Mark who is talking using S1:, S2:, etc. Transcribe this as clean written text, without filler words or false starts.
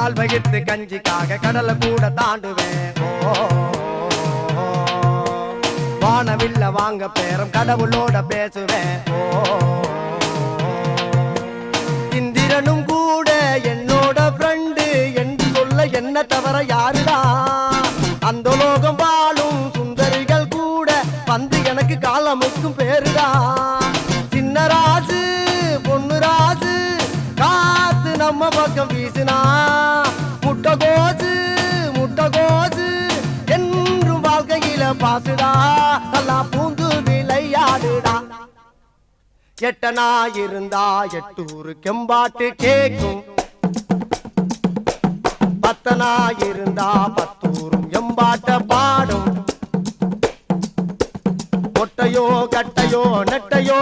S1: கால் வகித்து கஞ்சிக்காக கடலை கூட தாண்டுவேன். வானவில்ல வாங்க பேரம் கடவுளோட பேசுவேன். இந்திரனும் கூட என்னோட ஃப்ரெண்டு என்று சொல்ல என்ன தவிர யாருடா? அந்த லோகம் வாழும் சுந்தரிகள் கூட வந்து எனக்கு காலமுக்கும் பேருடா. சின்ன ராசு பொண்ணு ராசு காத்து நம்ம பக்கம் வீசுனா முட்டகோசு முட்டகோசு என்றும் வாழ்க்கையில பாசுடா. நல்லா பூந்து விளையாடுடா. எட்டனா இருந்தா எட்டூரு கெம்பாட்டு கேக்கும். பத்தனா இருந்தா பத்தூரும் எம்பாட்ட பாடும். ஒட்டையோ கட்டையோ நெட்டையோ